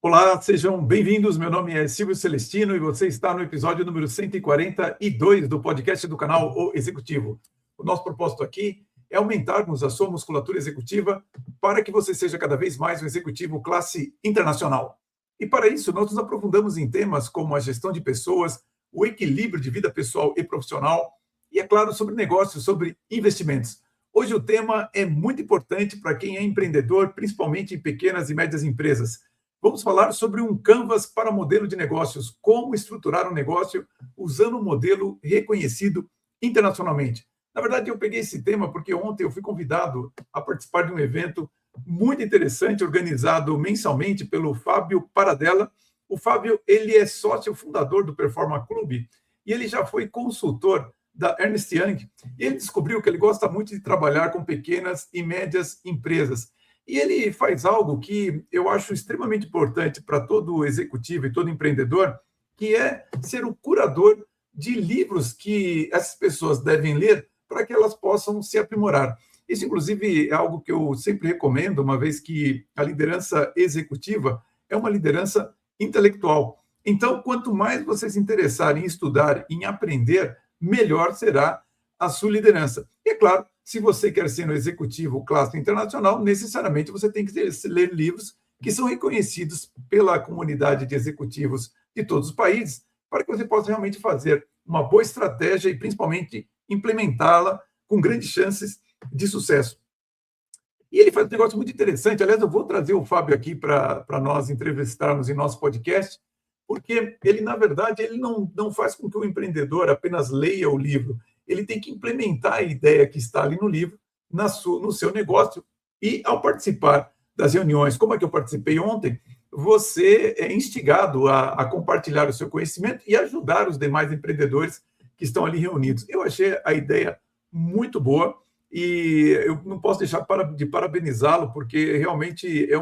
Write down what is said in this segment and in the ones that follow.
Olá, sejam bem-vindos. Meu nome é Silvio Celestino e você está no episódio número 142 do podcast do canal O Executivo. O nosso propósito aqui é aumentarmos a sua musculatura executiva para que você seja cada vez mais um executivo classe internacional. E para isso, nós nos aprofundamos em temas como a gestão de pessoas, o equilíbrio de vida pessoal e profissional e, é claro, sobre negócios, sobre investimentos. Hoje o tema é muito importante para quem é empreendedor, principalmente em pequenas e médias empresas. Vamos falar sobre um canvas para modelo de negócios, como estruturar um negócio usando um modelo reconhecido internacionalmente. Na verdade, eu peguei esse tema porque ontem eu fui convidado a participar de um evento muito interessante, organizado mensalmente pelo Fábio Paradella. O Fábio, ele é sócio fundador do Performa Club e ele já foi consultor da Ernst Young. E ele descobriu que ele gosta muito de trabalhar com pequenas e médias empresas. E ele faz algo que eu acho extremamente importante para todo executivo e todo empreendedor, que é ser o curador de livros que essas pessoas devem ler para que elas possam se aprimorar. Isso, inclusive, é algo que eu sempre recomendo, uma vez que a liderança executiva é uma liderança intelectual. Então, quanto mais você se interessar em estudar, em aprender, melhor será a sua liderança. E, é claro, se você quer ser um executivo classe internacional, necessariamente você tem que ler livros que são reconhecidos pela comunidade de executivos de todos os países, para que você possa realmente fazer uma boa estratégia e, principalmente, implementá-la com grandes chances de sucesso. E ele faz um negócio muito interessante. Aliás, eu vou trazer o Fábio aqui para nós entrevistarmos em nosso podcast, porque ele, na verdade, ele não faz com que o empreendedor apenas leia o livro. Ele tem que implementar a ideia que está ali no livro, no seu negócio, e ao participar das reuniões, como é que eu participei ontem, você é instigado a compartilhar o seu conhecimento e ajudar os demais empreendedores que estão ali reunidos. Eu achei a ideia muito boa e eu não posso deixar de parabenizá-lo, porque realmente é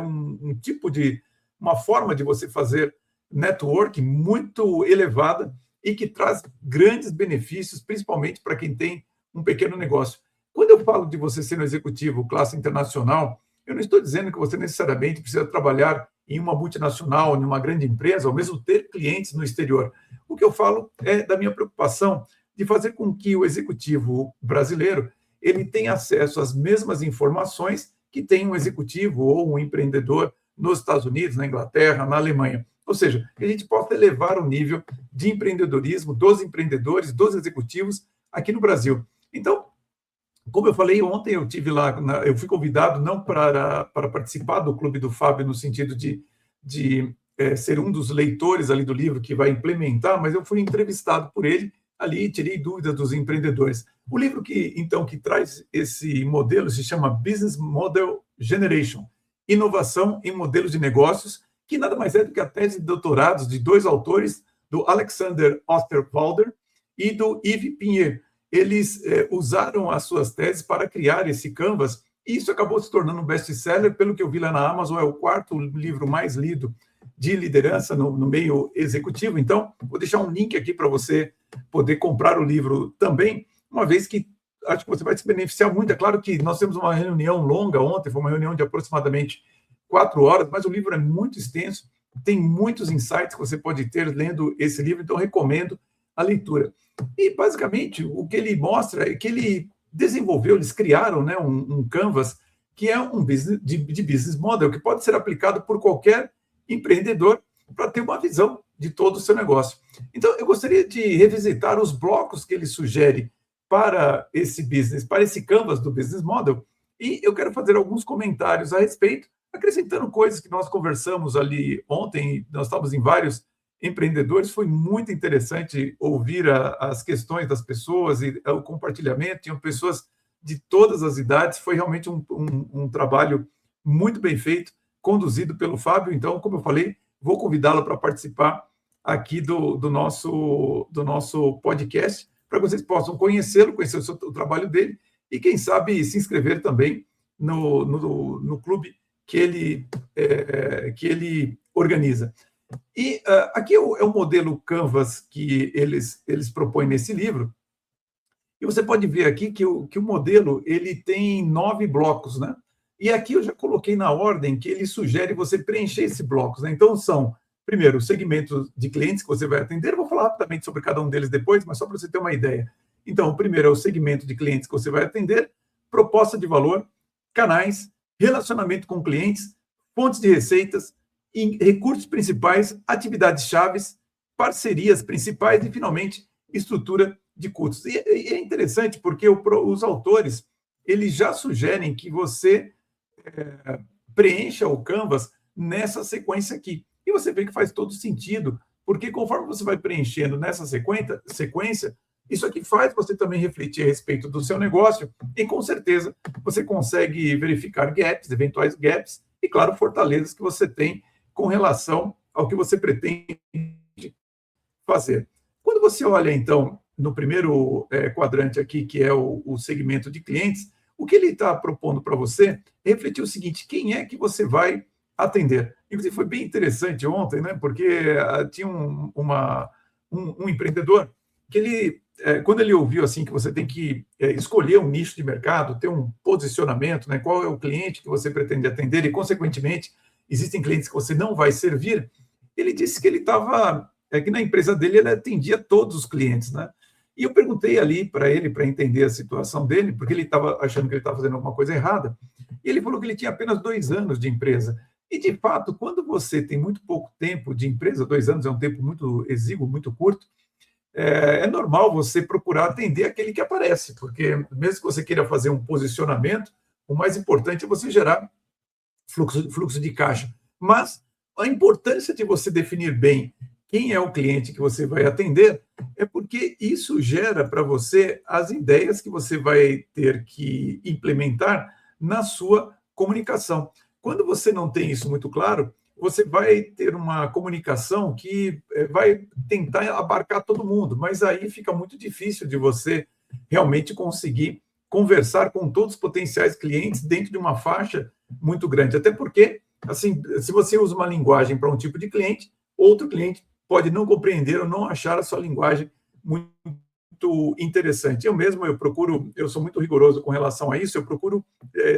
uma forma de você fazer network muito elevada e que traz grandes benefícios, principalmente para quem tem um pequeno negócio. Quando eu falo de você ser um executivo classe internacional, eu não estou dizendo que você necessariamente precisa trabalhar em uma multinacional, em uma grande empresa, ou mesmo ter clientes no exterior. O que eu falo é da minha preocupação de fazer com que o executivo brasileiro ele tenha acesso às mesmas informações que tem um executivo ou um empreendedor nos Estados Unidos, na Inglaterra, na Alemanha. Ou seja, que a gente possa elevar o nível de empreendedorismo dos empreendedores, dos executivos aqui no Brasil. Então, como eu falei ontem, eu tive lá, eu fui convidado não para participar do Clube do Fábio no sentido de ser um dos leitores ali do livro que vai implementar, mas eu fui entrevistado por ele ali e tirei dúvidas dos empreendedores. O livro que traz esse modelo se chama Business Model Generation, Inovação em Modelos de Negócios, que nada mais é do que a tese de doutorados de dois autores, do Alexander Osterwalder e do Yves Pinheiro. Eles usaram as suas teses para criar esse canvas, e isso acabou se tornando um best-seller. Pelo que eu vi lá na Amazon, é o quarto livro mais lido de liderança no meio executivo. Então, vou deixar um link aqui para você poder comprar o livro também, uma vez que acho que você vai se beneficiar muito. É claro que nós temos uma reunião longa ontem, foi uma reunião de aproximadamente 4 horas, mas o livro é muito extenso, tem muitos insights que você pode ter lendo esse livro, então recomendo a leitura. E, basicamente, o que ele mostra é que eles criaram, né, um canvas que é um de business model, que pode ser aplicado por qualquer empreendedor para ter uma visão de todo o seu negócio. Então, eu gostaria de revisitar os blocos que ele sugere para esse business, para esse canvas do business model, e eu quero fazer alguns comentários a respeito, acrescentando coisas que nós conversamos ali ontem. Nós estávamos em vários empreendedores, foi muito interessante ouvir as questões das pessoas e o compartilhamento. Tinham pessoas de todas as idades, foi realmente um trabalho muito bem feito, conduzido pelo Fábio. Então, como eu falei, vou convidá-lo para participar aqui do nosso podcast, para que vocês possam conhecê-lo, conhecer o trabalho dele e, quem sabe, se inscrever também no clube que ele organiza. E aqui é o modelo Canvas que eles propõem nesse livro. E você pode ver aqui que o modelo ele tem 9 blocos, né? E aqui eu já coloquei na ordem que ele sugere você preencher esses blocos, né? Então, são, primeiro, os segmentos de clientes que você vai atender. Eu vou falar rapidamente sobre cada um deles depois, mas só para você ter uma ideia. Então, o primeiro é o segmento de clientes que você vai atender, proposta de valor, canais, relacionamento com clientes, fontes de receitas, recursos principais, atividades chaves, parcerias principais e, finalmente, estrutura de custos. E é interessante porque os autores eles já sugerem que você preencha o Canvas nessa sequência aqui. E você vê que faz todo sentido, porque conforme você vai preenchendo nessa sequência, isso aqui faz você também refletir a respeito do seu negócio e, com certeza, você consegue verificar gaps, eventuais gaps e, claro, fortalezas que você tem com relação ao que você pretende fazer. Quando você olha, então, no primeiro quadrante aqui, que é o segmento de clientes, o que ele está propondo para você é refletir o seguinte: quem é que você vai atender? Inclusive, foi bem interessante ontem, né? Porque tinha um empreendedor que ele, quando ele ouviu assim que você tem que escolher um nicho de mercado, ter um posicionamento, né? Qual é o cliente que você pretende atender e, consequentemente, existem clientes que você não vai servir, ele disse que ele estava, que na empresa dele ele atendia todos os clientes, né? E eu perguntei ali para ele, para entender a situação dele, porque ele estava achando que ele estava fazendo alguma coisa errada, e ele falou que ele tinha apenas 2 anos de empresa. E, de fato, quando você tem muito pouco tempo de empresa, 2 anos é um tempo muito exíguo, muito curto, é normal você procurar atender aquele que aparece, porque mesmo que você queira fazer um posicionamento, o mais importante é você gerar fluxo de caixa. Mas a importância de você definir bem quem é o cliente que você vai atender é porque isso gera para você as ideias que você vai ter que implementar na sua comunicação. Quando você não tem isso muito claro, você vai ter uma comunicação que vai tentar abarcar todo mundo, mas aí fica muito difícil de você realmente conseguir conversar com todos os potenciais clientes dentro de uma faixa muito grande. Até porque, assim, se você usa uma linguagem para um tipo de cliente, outro cliente pode não compreender ou não achar a sua linguagem muito interessante. Eu sou muito rigoroso com relação a isso, eu procuro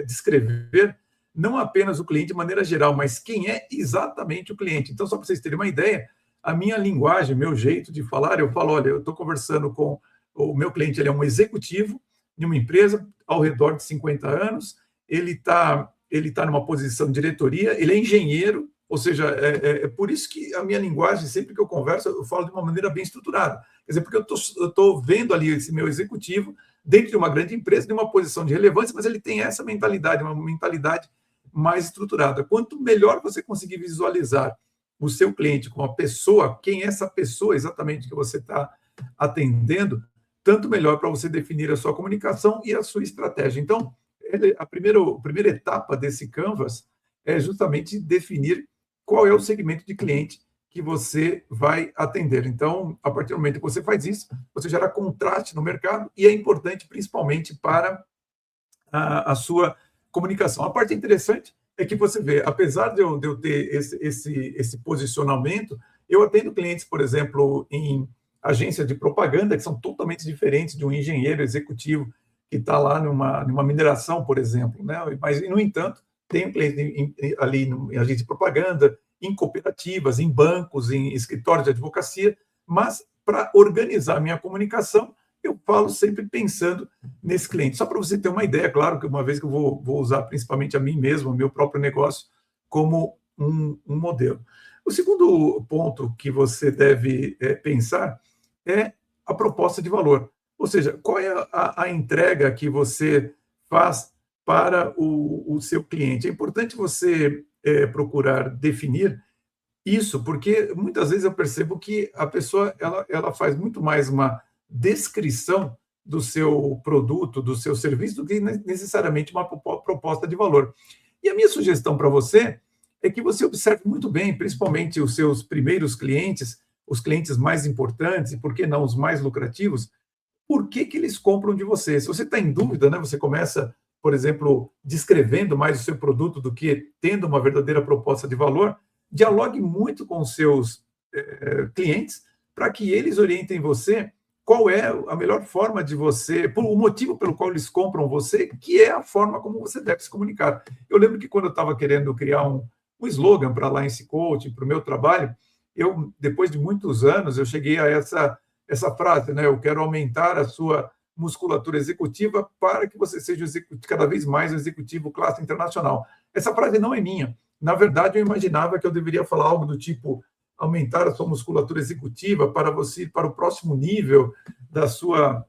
descrever não apenas o cliente de maneira geral, mas quem é exatamente o cliente. Então, só para vocês terem uma ideia, a minha linguagem, meu jeito de falar, eu falo, olha, eu estou conversando com o meu cliente, ele é um executivo de uma empresa ao redor de 50 anos, ele tá numa posição de diretoria, ele é engenheiro, ou seja, é por isso que a minha linguagem, sempre que eu converso, eu falo de uma maneira bem estruturada. Quer dizer, porque eu estou vendo ali esse meu executivo dentro de uma grande empresa, de uma posição de relevância, mas ele tem essa mentalidade, uma mentalidade mais estruturada. Quanto melhor você conseguir visualizar o seu cliente com a pessoa, quem é essa pessoa exatamente que você está atendendo, tanto melhor para você definir a sua comunicação e a sua estratégia. Então, a primeira etapa desse Canvas é justamente definir qual é o segmento de cliente que você vai atender. Então, a partir do momento que você faz isso, você gera contraste no mercado e é importante principalmente para a sua comunicação. A parte interessante é que você vê, apesar de eu ter esse posicionamento, eu atendo clientes, por exemplo, em agência de propaganda, que são totalmente diferentes de um engenheiro executivo que está lá numa mineração, por exemplo, né? Mas, no entanto, tem um cliente ali em agência de propaganda, em cooperativas, em bancos, em escritórios de advocacia, mas para organizar a minha comunicação, eu falo sempre pensando nesse cliente. Só para você ter uma ideia, claro que uma vez que eu vou usar principalmente a mim mesmo, o meu próprio negócio, como um modelo. O segundo ponto que você deve pensar é a proposta de valor. Ou seja, qual é a entrega que você faz para o seu cliente? É importante você procurar definir isso, porque muitas vezes eu percebo que a pessoa ela faz muito mais uma descrição do seu produto, do seu serviço, do que necessariamente uma proposta de valor. E a minha sugestão para você é que você observe muito bem, principalmente os seus primeiros clientes, os clientes mais importantes e, por que não, os mais lucrativos, por que eles compram de você. Se você está em dúvida, né, você começa, por exemplo, descrevendo mais o seu produto do que tendo uma verdadeira proposta de valor, dialogue muito com os seus clientes para que eles orientem você qual é a melhor forma de você, o motivo pelo qual eles compram você, que é a forma como você deve se comunicar. Eu lembro que quando eu estava querendo criar um slogan para a Alliance Coaching, para o meu trabalho, depois de muitos anos, eu cheguei a essa frase, né? Eu quero aumentar a sua musculatura executiva para que você seja cada vez mais um executivo classe internacional. Essa frase não é minha. Na verdade, eu imaginava que eu deveria falar algo do tipo aumentar a sua musculatura executiva para você ir para o próximo nível da sua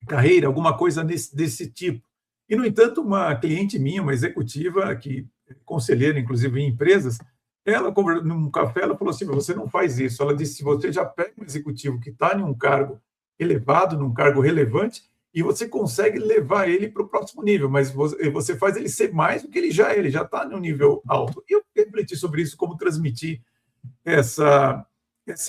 carreira, alguma coisa desse tipo. E, no entanto, uma cliente minha, uma executiva, que conselheira, inclusive, em empresas, ela, num café, ela falou assim, você não faz isso. Ela disse, você já pega um executivo que está em um cargo elevado, num cargo relevante, e você consegue levar ele para o próximo nível, mas você faz ele ser mais do que ele já está no nível alto. E eu refleti sobre isso, como transmitir essa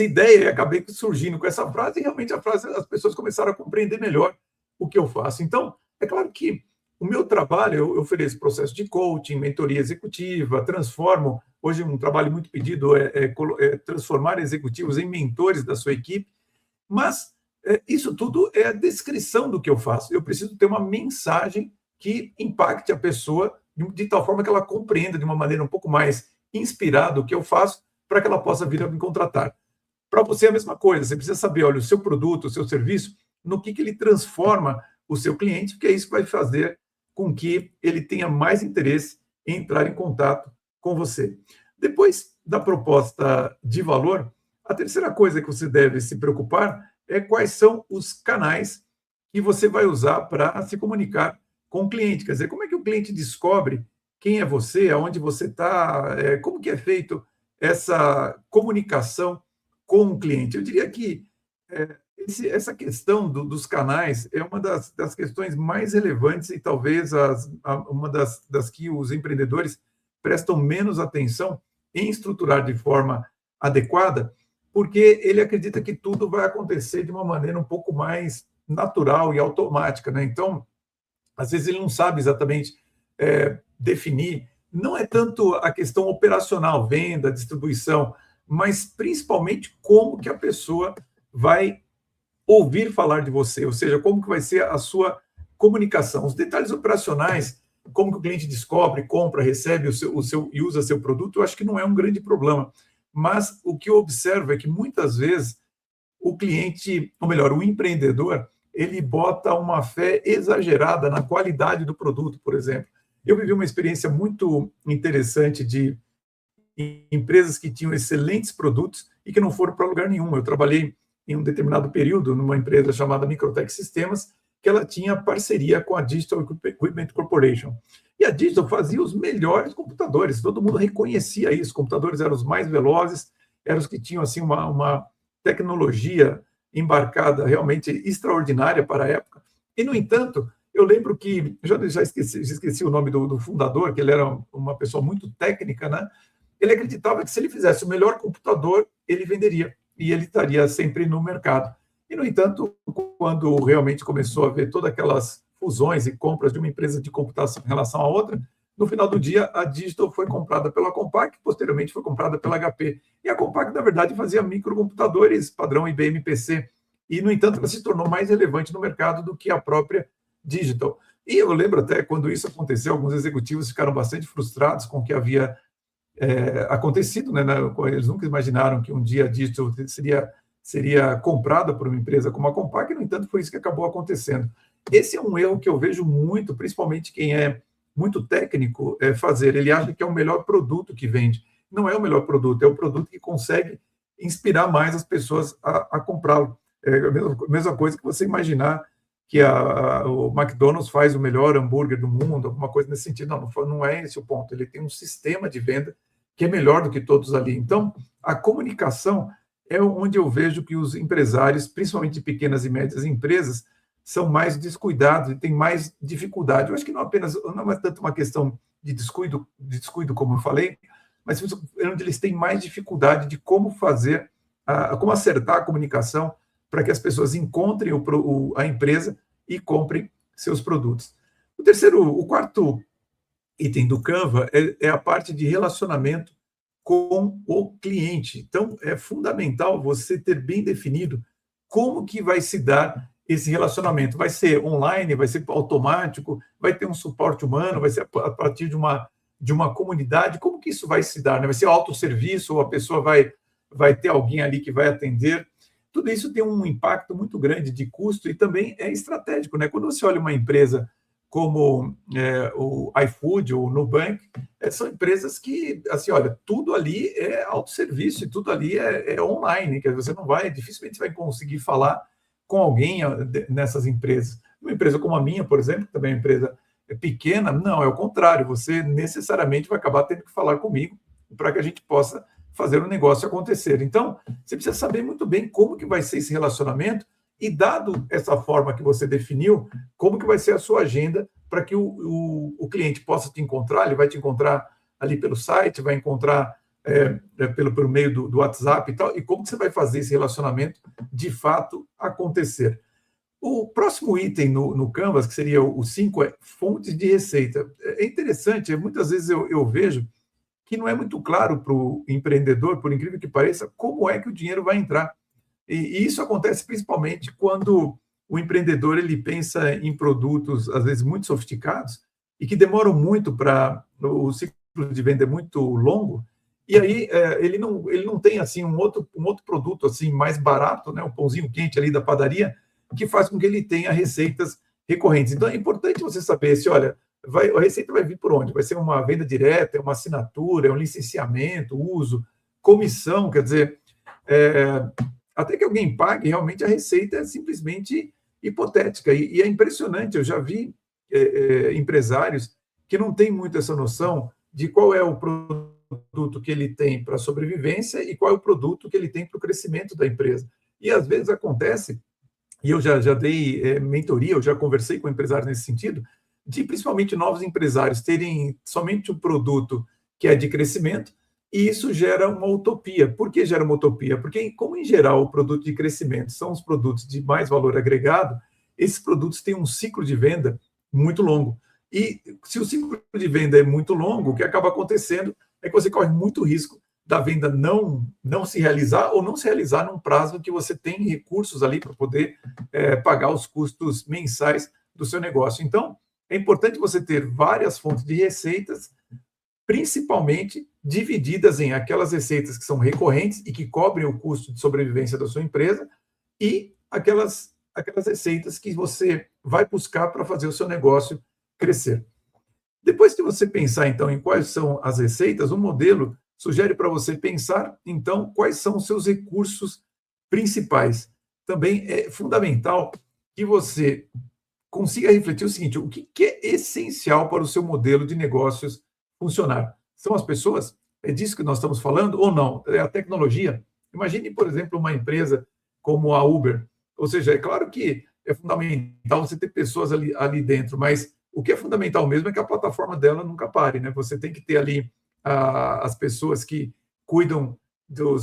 ideia, e acabei surgindo com essa frase, e realmente as pessoas começaram a compreender melhor o que eu faço. Então, é claro que o meu trabalho, eu ofereço processo de coaching, mentoria executiva, transformo, hoje um trabalho muito pedido é transformar executivos em mentores da sua equipe, mas isso tudo é a descrição do que eu faço. Eu preciso ter uma mensagem que impacte a pessoa de tal forma que ela compreenda de uma maneira um pouco mais inspirada o que eu faço, para que ela possa vir a me contratar. Para você é a mesma coisa, você precisa saber, olha, o seu produto, o seu serviço, no que ele transforma o seu cliente, porque é isso que vai fazer com que ele tenha mais interesse em entrar em contato com você. Depois da proposta de valor, a terceira coisa que você deve se preocupar é quais são os canais que você vai usar para se comunicar com o cliente. Quer dizer, como é que o cliente descobre quem é você, aonde você está, como que é feito essa comunicação com o cliente. Eu diria que essa questão dos canais é uma das questões mais relevantes e talvez uma das que os empreendedores prestam menos atenção em estruturar de forma adequada, porque ele acredita que tudo vai acontecer de uma maneira um pouco mais natural e automática, né? Então, às vezes ele não sabe exatamente definir, não é tanto a questão operacional, venda, distribuição, mas principalmente como que a pessoa vai ouvir falar de você, ou seja, como que vai ser a sua comunicação. Os detalhes operacionais, como que o cliente descobre, compra, recebe e usa seu produto, eu acho que não é um grande problema. Mas o que eu observo é que muitas vezes o cliente, ou melhor, o empreendedor, ele bota uma fé exagerada na qualidade do produto, por exemplo. Eu vivi uma experiência muito interessante de empresas que tinham excelentes produtos e que não foram para lugar nenhum. Eu trabalhei em um determinado período numa empresa chamada Microtech Sistemas, que ela tinha parceria com a Digital Equipment Corporation. E a Digital fazia os melhores computadores, todo mundo reconhecia isso. Os computadores eram os mais velozes, eram os que tinham assim uma tecnologia embarcada realmente extraordinária para a época. E, no entanto, eu lembro que, já esqueci o nome do fundador, que ele era uma pessoa muito técnica, né? Ele acreditava que se ele fizesse o melhor computador, ele venderia, e ele estaria sempre no mercado. E, no entanto, quando realmente começou a ver todas aquelas fusões e compras de uma empresa de computação em relação à outra, no final do dia, a Digital foi comprada pela Compaq, posteriormente foi comprada pela HP. E a Compaq, na verdade, fazia microcomputadores padrão IBM PC. E, no entanto, ela se tornou mais relevante no mercado do que a própria Digital. E eu lembro até quando isso aconteceu, alguns executivos ficaram bastante frustrados com o que havia acontecido, né? Eles nunca imaginaram que um dia a Digital seria comprada por uma empresa como a Compaq, e, no entanto, foi isso que acabou acontecendo. Esse é um erro que eu vejo muito, principalmente quem é muito técnico, fazer. Ele acha que é o melhor produto que vende. Não é o melhor produto, é o produto que consegue inspirar mais as pessoas a comprá-lo. É a mesma coisa que você imaginar que o McDonald's faz o melhor hambúrguer do mundo, alguma coisa nesse sentido. Não é esse o ponto. Ele tem um sistema de venda que é melhor do que todos ali. Então, a comunicação é onde eu vejo que os empresários, principalmente de pequenas e médias empresas, são mais descuidados e têm mais dificuldade. Eu acho que não é tanto uma questão de descuido como eu falei, mas onde eles têm mais dificuldade de como fazer, como acertar a comunicação para que as pessoas encontrem a empresa e comprem seus produtos. O quarto item do Canva é a parte de relacionamento com o cliente. Então, é fundamental você ter bem definido como que vai se dar esse relacionamento? Vai ser online, vai ser automático, vai ter um suporte humano, vai ser a partir de uma comunidade? Como que isso vai se dar? Né? Vai ser autosserviço ou a pessoa vai ter alguém ali que vai atender? Tudo isso tem um impacto muito grande de custo e também é estratégico, né? Quando você olha uma empresa como o iFood ou o Nubank, são empresas que, assim, olha, tudo ali é autosserviço e tudo ali é online, que você não vai, dificilmente vai conseguir falar com alguém nessas empresas. Uma empresa como a minha, por exemplo, que também é uma empresa pequena, não, é o contrário, você necessariamente vai acabar tendo que falar comigo para que a gente possa fazer o negócio acontecer. Então, você precisa saber muito bem como que vai ser esse relacionamento e, dado essa forma que você definiu, como que vai ser a sua agenda para que o cliente possa te encontrar. Ele vai te encontrar ali pelo site, vai encontrar pelo meio do WhatsApp e tal, e como que você vai fazer esse relacionamento de fato acontecer. O próximo item no Canvas, que seria o 5, é fontes de receita. É interessante, muitas vezes eu vejo que não é muito claro para o empreendedor, por incrível que pareça, como é que o dinheiro vai entrar. E isso acontece principalmente quando o empreendedor ele pensa em produtos, às vezes, muito sofisticados e que demoram muito para... O ciclo de venda é muito longo, e aí ele não tem assim um outro produto assim mais barato, né, um pãozinho quente ali da padaria, que faz com que ele tenha receitas recorrentes. Então, é importante você saber se, olha, a receita vai vir por onde? Vai ser uma venda direta, é uma assinatura, é um licenciamento, uso, comissão, quer dizer, até que alguém pague, realmente a receita é simplesmente hipotética. E é impressionante, eu já vi empresários que não têm muito essa noção de qual é o produto que ele tem para a sobrevivência e qual é o produto que ele tem para o crescimento da empresa. E às vezes acontece, e eu já dei mentoria, eu já conversei com empresários nesse sentido, de principalmente novos empresários terem somente um produto que é de crescimento, e isso gera uma utopia. Por que gera uma utopia? Porque, como em geral o produto de crescimento são os produtos de mais valor agregado, esses produtos têm um ciclo de venda muito longo. E se o ciclo de venda é muito longo, o que acaba acontecendo é que você corre muito risco da venda não se realizar ou não se realizar num prazo que você tem recursos ali para poder pagar os custos mensais do seu negócio. Então, é importante você ter várias fontes de receitas, principalmente divididas em aquelas receitas que são recorrentes e que cobrem o custo de sobrevivência da sua empresa e aquelas receitas que você vai buscar para fazer o seu negócio crescer. Depois que você pensar, então, em quais são as receitas, o modelo sugere para você pensar, então, quais são os seus recursos principais. Também é fundamental que você consiga refletir o seguinte: o que é essencial para o seu modelo de negócios funcionar? São as pessoas? É disso que nós estamos falando ou não? É a tecnologia? Imagine, por exemplo, uma empresa como a Uber. Ou seja, é claro que é fundamental você ter pessoas ali dentro, mas o que é fundamental mesmo é que a plataforma dela nunca pare, né? Você tem que ter ali as pessoas que cuidam do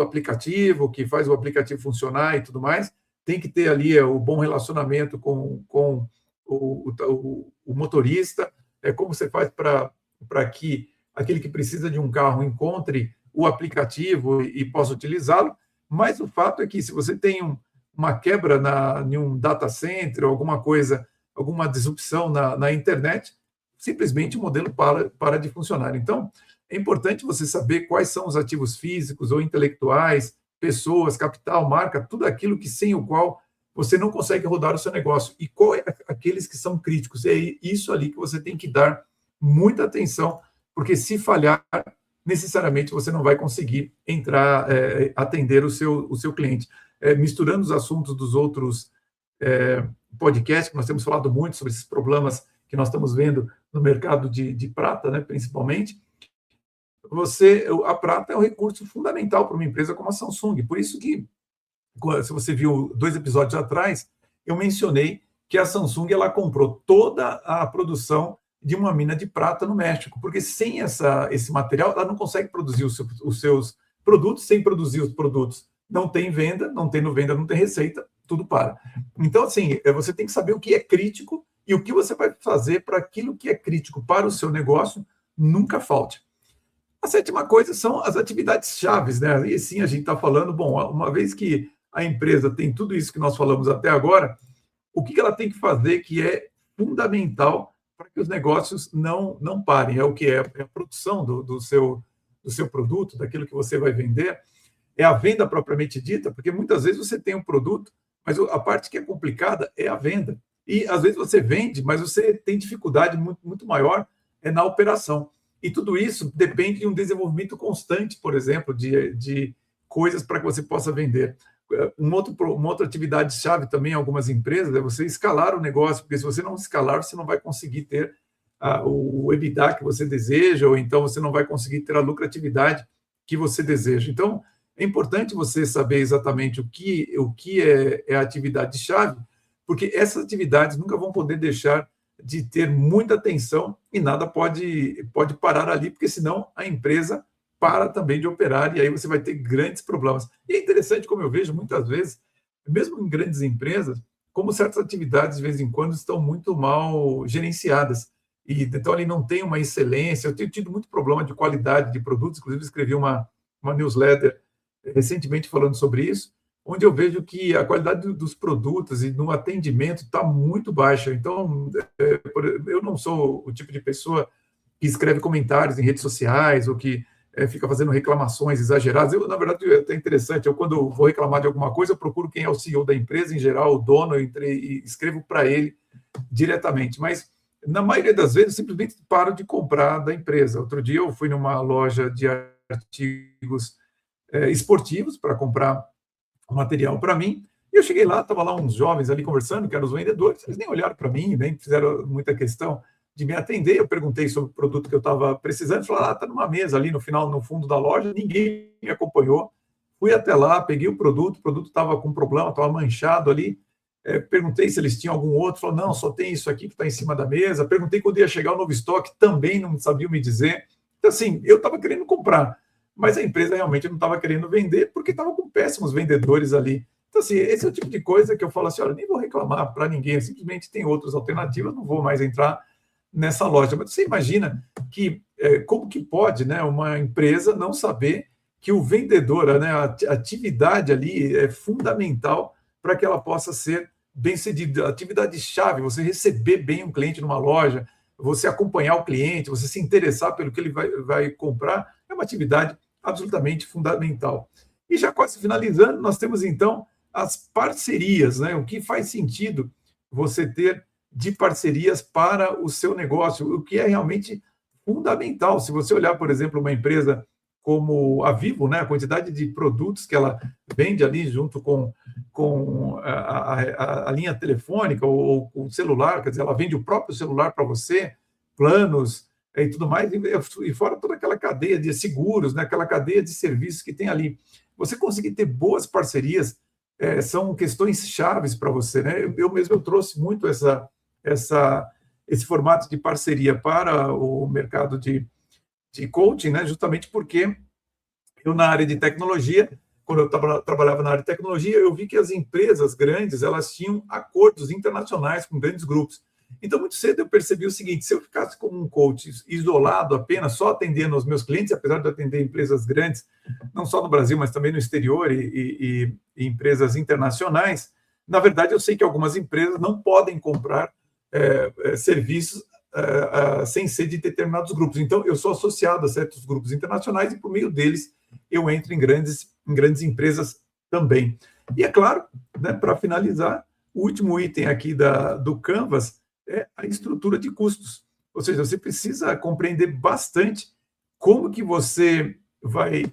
aplicativo, que faz o aplicativo funcionar e tudo mais, tem que ter ali o bom relacionamento com o motorista, como você faz para que aquele que precisa de um carro encontre o aplicativo e possa utilizá-lo, mas o fato é que se você tem uma quebra em um data center, alguma coisa, alguma disrupção na internet, simplesmente o modelo para de funcionar. Então, é importante você saber quais são os ativos físicos ou intelectuais, pessoas, capital, marca, tudo aquilo que sem o qual você não consegue rodar o seu negócio. E qual é aqueles que são críticos? É isso ali que você tem que dar muita atenção, porque se falhar, necessariamente você não vai conseguir entrar, atender o seu cliente. Misturando os assuntos dos outros podcasts, que nós temos falado muito sobre esses problemas que nós estamos vendo no mercado de prata, né, principalmente, a prata é um recurso fundamental para uma empresa como a Samsung. Por isso que, se você viu 2 episódios atrás, eu mencionei que a Samsung ela comprou toda a produção de uma mina de prata no México, porque sem esse material, ela não consegue produzir os seus produtos. Sem produzir os produtos, não tem venda, não tendo venda, não tem receita, tudo para. Então, assim, você tem que saber o que é crítico e o que você vai fazer para aquilo que é crítico para o seu negócio nunca falte. A A sétima coisa são as atividades chaves, né? E sim, a gente está falando, bom, uma vez que a empresa tem tudo isso que nós falamos até agora, o que ela tem que fazer que é fundamental para que os negócios não parem? É o que é a produção do seu produto, daquilo que você vai vender, é a venda propriamente dita, porque muitas vezes você tem um produto, mas a parte que é complicada é a venda. E às vezes você vende, mas você tem dificuldade muito maior na operação. E tudo isso depende de um desenvolvimento constante, por exemplo, de coisas para que você possa vender. Uma outra atividade-chave também em algumas empresas é você escalar o negócio, porque se você não escalar, você não vai conseguir ter o EBITDA que você deseja, ou então você não vai conseguir ter a lucratividade que você deseja. Então, é importante você saber exatamente o que é a atividade-chave, porque essas atividades nunca vão poder deixar de ter muita atenção e nada pode parar ali, porque senão a empresa para também de operar e aí você vai ter grandes problemas. E é interessante, como eu vejo muitas vezes, mesmo em grandes empresas, como certas atividades de vez em quando estão muito mal gerenciadas. E então ali não tem uma excelência. Eu tenho tido muito problema de qualidade de produtos, inclusive escrevi uma newsletter recentemente falando sobre isso, onde eu vejo que a qualidade dos produtos e no atendimento está muito baixa. Então, eu não sou o tipo de pessoa que escreve comentários em redes sociais ou que fica fazendo reclamações exageradas. Eu, na verdade, é até interessante, quando vou reclamar de alguma coisa, eu procuro quem é o CEO da empresa, em geral, o dono, e escrevo para ele diretamente. Mas, na maioria das vezes, eu simplesmente paro de comprar da empresa. Outro dia, eu fui numa loja de artigos esportivos para comprar material para mim, e eu cheguei lá, estava lá uns jovens ali conversando, que eram os vendedores, eles nem olharam para mim, nem fizeram muita questão de me atender. Eu perguntei sobre o produto que eu estava precisando, falaram, está numa mesa ali no fundo da loja, ninguém me acompanhou. Fui até lá, peguei o produto estava com problema, estava manchado ali. Perguntei se eles tinham algum outro, falou, não, só tem isso aqui que está em cima da mesa. Perguntei quando ia chegar o novo estoque, também não sabiam me dizer. Então, assim, eu estava querendo comprar, mas a empresa realmente não estava querendo vender porque estava com péssimos vendedores ali. Então, assim, esse é o tipo de coisa que eu falo assim, olha, nem vou reclamar para ninguém, eu simplesmente tem outras alternativas, não vou mais entrar nessa loja. Mas você imagina que como que pode, né, uma empresa não saber que o vendedor, né, a atividade ali é fundamental para que ela possa ser bem-sucedida. Atividade-chave, você receber bem um cliente numa loja, você acompanhar o cliente, você se interessar pelo que ele vai comprar, é uma atividade absolutamente fundamental. E já quase finalizando, nós temos então as parcerias, né? O que faz sentido você ter de parcerias para o seu negócio, o que é realmente fundamental. Se você olhar, por exemplo, uma empresa como a Vivo, né, a quantidade de produtos que ela vende ali junto com a linha telefônica ou o celular, quer dizer, ela vende o próprio celular para você, planos e tudo mais, e fora toda aquela cadeia de seguros, né, aquela cadeia de serviços que tem ali. Você conseguir ter boas parcerias são questões chaves para você, né? Eu mesmo trouxe muito esse formato de parceria para o mercado de coaching, né? Justamente porque eu, na área de tecnologia, quando eu trabalhava na área de tecnologia, eu vi que as empresas grandes, elas tinham acordos internacionais com grandes grupos. Então, muito cedo eu percebi o seguinte, se eu ficasse como um coach isolado apenas, só atendendo aos meus clientes, apesar de atender empresas grandes, não só no Brasil, mas também no exterior e empresas internacionais, na verdade, eu sei que algumas empresas não podem comprar serviços sem ser de determinados grupos. Então, eu sou associado a certos grupos internacionais e, por meio deles, eu entro em grandes empresas também. E, é claro, né, para finalizar, o último item aqui do Canvas é a estrutura de custos. Ou seja, você precisa compreender bastante como que você vai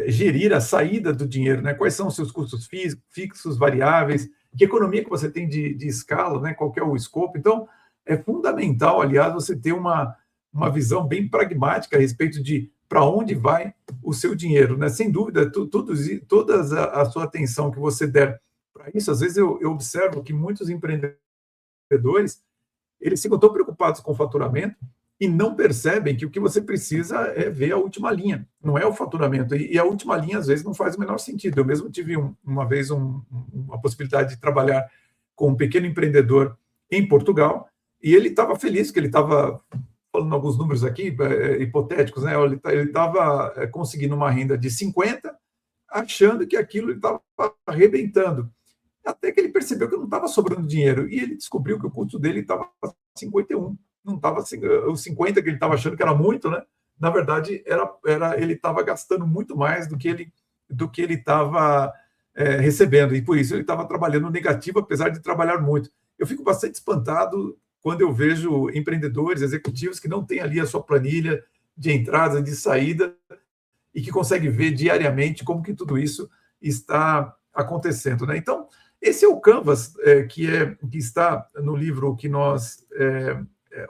gerir a saída do dinheiro, né? Quais são os seus custos fixos, variáveis, que economia que você tem de escala, né? Qual que é o escopo. Então, é fundamental, aliás, você ter uma visão bem pragmática a respeito de para onde vai o seu dinheiro, né? Sem dúvida, toda a sua atenção que você der para isso, às vezes eu observo que muitos empreendedores, eles ficam tão preocupados com o faturamento e não percebem que o que você precisa é ver a última linha, não é o faturamento. E a última linha, às vezes, não faz o menor sentido. Eu mesmo tive uma vez uma possibilidade de trabalhar com um pequeno empreendedor em Portugal, e ele estava feliz que ele estava falando alguns números aqui, hipotéticos, né? Ele estava conseguindo uma renda de 50, achando que aquilo estava arrebentando. Até que ele percebeu que não estava sobrando dinheiro. E ele descobriu que o custo dele estava 51. Não estava os 50 que ele estava achando que era muito, né? Na verdade, ele estava gastando muito mais do que ele estava recebendo. E por isso ele estava trabalhando negativo, apesar de trabalhar muito. Eu fico bastante espantado quando eu vejo empreendedores, executivos que não têm ali a sua planilha de entrada, de saída, e que conseguem ver diariamente como que tudo isso está acontecendo, né? Então, esse é o Canvas que está no livro que nós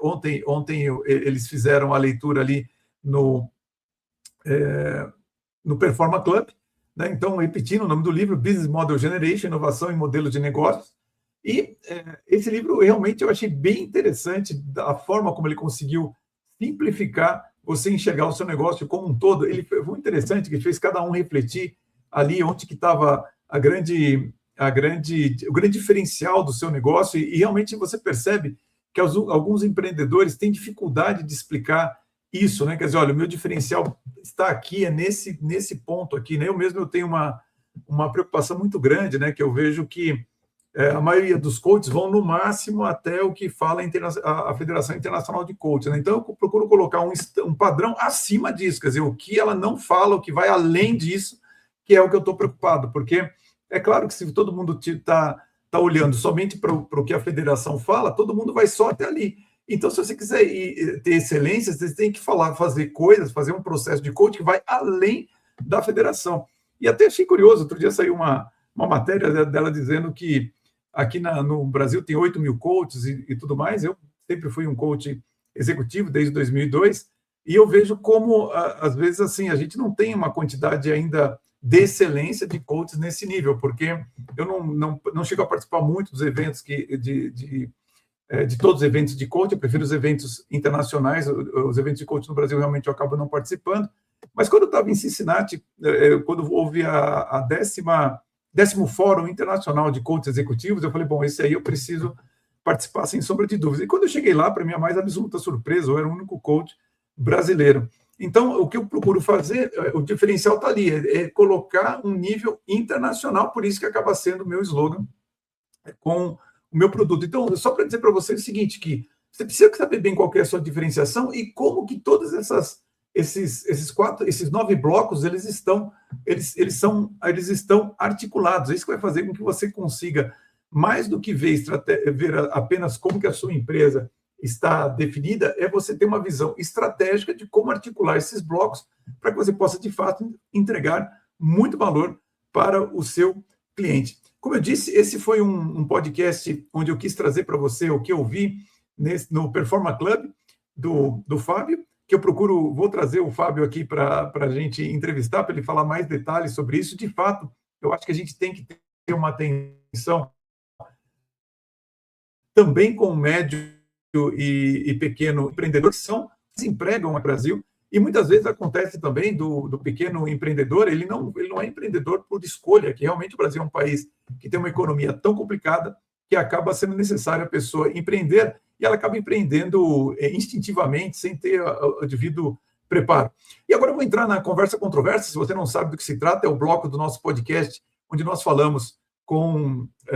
ontem eles fizeram a leitura ali no Performa Club, né? Então, repetindo o nome do livro, Business Model Generation, Inovação em Modelos de Negócios. E esse livro realmente eu achei bem interessante a forma como ele conseguiu simplificar você enxergar o seu negócio como um todo. Ele foi muito interessante, que fez cada um refletir ali onde que estava o grande diferencial do seu negócio, e realmente você percebe que alguns empreendedores têm dificuldade de explicar isso, né? Quer dizer, olha, o meu diferencial está aqui, é nesse ponto aqui, né? Eu mesmo tenho uma preocupação muito grande, né? Que eu vejo que a maioria dos coaches vão no máximo até o que fala a Federação Internacional de Coaches, né? Então eu procuro colocar um padrão acima disso, quer dizer, o que ela não fala, o que vai além disso, que é o que eu estou preocupado, porque é claro que se todo mundo está olhando somente para o que a federação fala, todo mundo vai só até ali. Então, se você quiser ter excelência, você tem que fazer coisas, fazer um processo de coaching que vai além da federação. E até achei curioso, outro dia saiu uma matéria dela dizendo que aqui no Brasil tem 8 mil coaches e tudo mais. Eu sempre fui um coach executivo desde 2002, e eu vejo como, às vezes, assim, a gente não tem uma quantidade ainda de excelência de coaches nesse nível, porque eu não chego a participar muito dos eventos de todos os eventos de coaching. Eu prefiro os eventos internacionais. Os eventos de coaching no Brasil realmente eu acabo não participando, mas quando eu estava em Cincinnati, quando houve a 10º Fórum Internacional de Coaches Executivos, eu falei, bom, esse aí eu preciso participar sem sombra de dúvidas. E quando eu cheguei lá, para minha mais absoluta surpresa, eu era o único coach brasileiro. Então, o que eu procuro fazer, o diferencial está ali, é colocar um nível internacional, por isso que acaba sendo o meu slogan com o meu produto. Então, só para dizer para você o seguinte, que você precisa saber bem qual que é a sua diferenciação e como que todos esses 9 blocos, eles estão articulados. É isso que vai fazer com que você consiga, mais do que ver apenas como que a sua empresa está definida, é você ter uma visão estratégica de como articular esses blocos para que você possa, de fato, entregar muito valor para o seu cliente. Como eu disse, esse foi um podcast onde eu quis trazer para você o que eu vi no Performa Club do Fábio, que eu vou trazer o Fábio aqui para a gente entrevistar, para ele falar mais detalhes sobre isso. De fato, eu acho que a gente tem que ter uma atenção também com o médio e pequeno empreendedor, que desempregam no Brasil, e muitas vezes acontece também do pequeno empreendedor, ele não é empreendedor por escolha, que realmente o Brasil é um país que tem uma economia tão complicada que acaba sendo necessário a pessoa empreender, e ela acaba empreendendo instintivamente, sem ter o devido preparo. E agora eu vou entrar na conversa controversa. Se você não sabe do que se trata, é o bloco do nosso podcast, onde nós falamos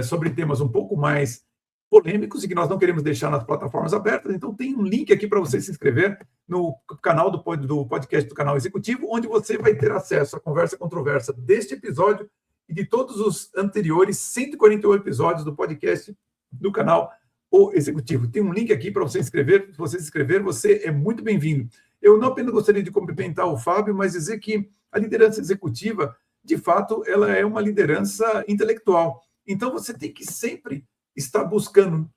sobre temas um pouco mais polêmicos e que nós não queremos deixar nas plataformas abertas. Então, tem um link aqui para você se inscrever no canal do podcast do Canal Executivo, onde você vai ter acesso à conversa controversa deste episódio e de todos os anteriores 148 episódios do podcast do canal O Executivo. Tem um link aqui para você se inscrever. Se você se inscrever, você é muito bem-vindo. Eu não apenas gostaria de cumprimentar o Fábio, mas dizer que a liderança executiva, de fato, ela é uma liderança intelectual. Então, você tem que sempre estar buscando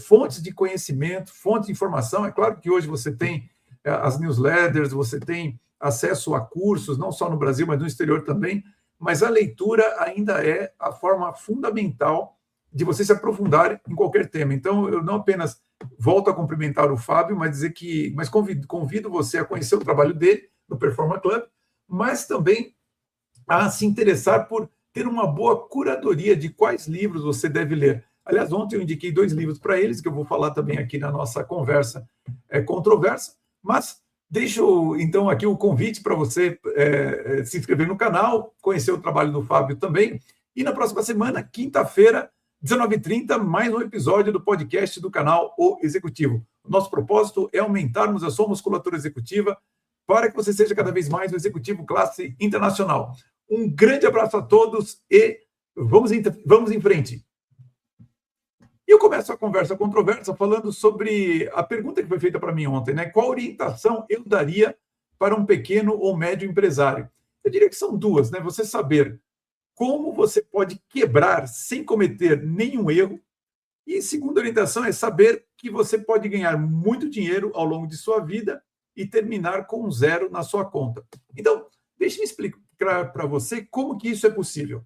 fontes de conhecimento, fontes de informação. É claro que hoje você tem as newsletters, você tem acesso a cursos, não só no Brasil, mas no exterior também, mas a leitura ainda é a forma fundamental de você se aprofundar em qualquer tema. Então, eu não apenas volto a cumprimentar o Fábio, mas convido você a conhecer o trabalho dele no Performa Club, mas também a se interessar por ter uma boa curadoria de quais livros você deve ler. Aliás, ontem eu indiquei 2 livros para eles, que eu vou falar também aqui na nossa conversa controversa, mas deixo, então, aqui o convite para você se inscrever no canal, conhecer o trabalho do Fábio também, e na próxima semana, quinta-feira, 19h30, mais um episódio do podcast do canal O Executivo. O nosso propósito é aumentarmos a sua musculatura executiva para que você seja cada vez mais um executivo classe internacional. Um grande abraço a todos e vamos em frente. E eu começo a conversa controversa falando sobre a pergunta que foi feita para mim ontem, né? Qual orientação eu daria para um pequeno ou médio empresário? Eu diria que são 2, né? Você saber como você pode quebrar sem cometer nenhum erro. E a segunda orientação é saber que você pode ganhar muito dinheiro ao longo de sua vida e terminar com 0 na sua conta. Então, deixe-me explicar para você como que isso é possível.